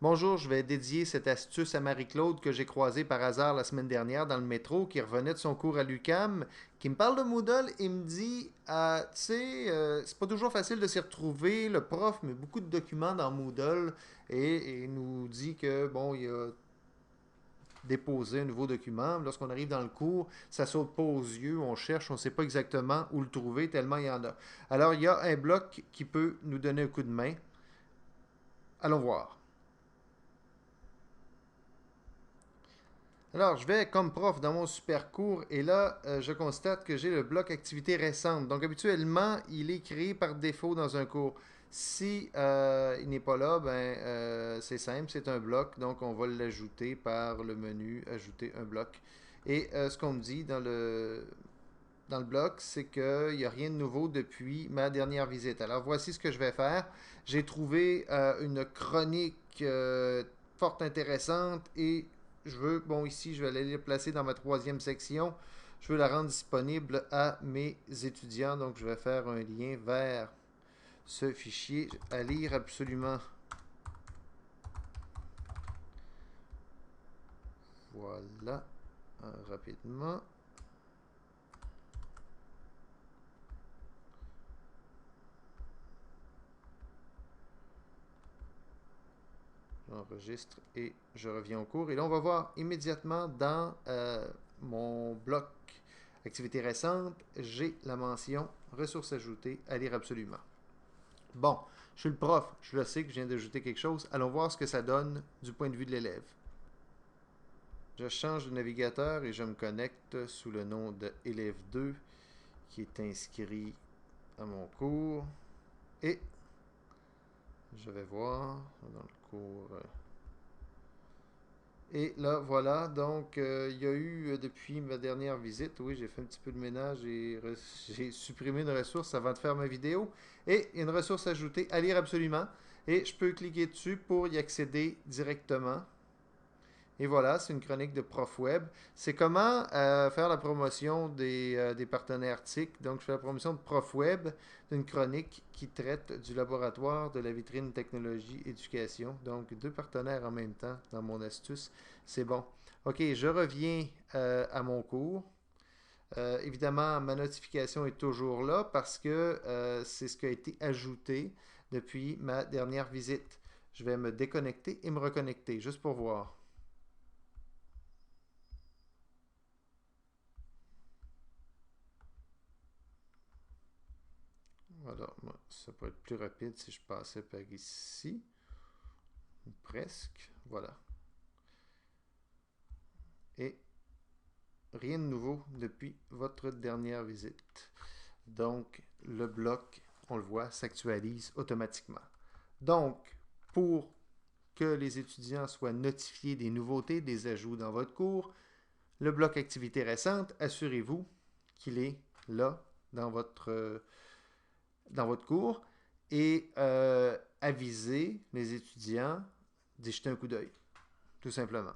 Bonjour, je vais dédier cette astuce à Marie-Claude que j'ai croisée par hasard la semaine dernière dans le métro, qui revenait de son cours à l'UQAM, qui me parle de Moodle et me dit, tu sais, c'est pas toujours facile de s'y retrouver, le prof met beaucoup de documents dans Moodle et nous dit que, bon, il a déposé un nouveau document. Lorsqu'on arrive dans le cours, ça saute pas aux yeux, on cherche, on sait pas exactement où le trouver, tellement il y en a. Alors, il y a un bloc qui peut nous donner un coup de main. Allons voir. Alors, je vais comme prof dans mon super cours et là, je constate que j'ai le bloc activité récente. Donc, habituellement, il est créé par défaut dans un cours. Si il n'est pas là, c'est simple, c'est un bloc. Donc, on va l'ajouter par le menu Ajouter un bloc. Et ce qu'on me dit dans le bloc, c'est qu'il n'y a rien de nouveau depuis ma dernière visite. Alors, voici ce que je vais faire. J'ai trouvé une chronique fort intéressante et je veux, bon, ici, je vais aller la placer dans ma troisième section. Je veux la rendre disponible à mes étudiants. Donc, je vais faire un lien vers ce fichier à lire absolument. Voilà, rapidement. J'enregistre et je reviens au cours. Et là, on va voir immédiatement dans mon bloc activité récente, j'ai la mention ressources ajoutées à lire absolument. Bon, je suis le prof, je le sais que je viens d'ajouter quelque chose. Allons voir ce que ça donne du point de vue de l'élève. Je change de navigateur et je me connecte sous le nom de élève 2 qui est inscrit à mon cours. Et je vais voir dans le cours. Et là, voilà, donc il y a eu depuis ma dernière visite, oui, j'ai fait un petit peu de ménage et j'ai supprimé une ressource avant de faire ma vidéo. Et une ressource ajoutée à lire absolument. Et je peux cliquer dessus pour y accéder directement. Et voilà, c'est une chronique de Prof Web. C'est comment faire la promotion des partenaires TIC. Donc, je fais la promotion de Prof Web, d'une chronique qui traite du laboratoire de la vitrine technologie éducation. Donc, deux partenaires en même temps dans mon astuce. C'est bon. OK, je reviens à mon cours. Évidemment, ma notification est toujours là parce que c'est ce qui a été ajouté depuis ma dernière visite. Je vais me déconnecter et me reconnecter juste pour voir. Alors, ça peut être plus rapide si je passais par ici. Presque. Voilà. Et rien de nouveau depuis votre dernière visite. Donc, le bloc, on le voit, s'actualise automatiquement. Donc, pour que les étudiants soient notifiés des nouveautés, des ajouts dans votre cours, le bloc activité récente, assurez-vous qu'il est là dans votre cours et avisez les étudiants d'y jeter un coup d'œil, tout simplement.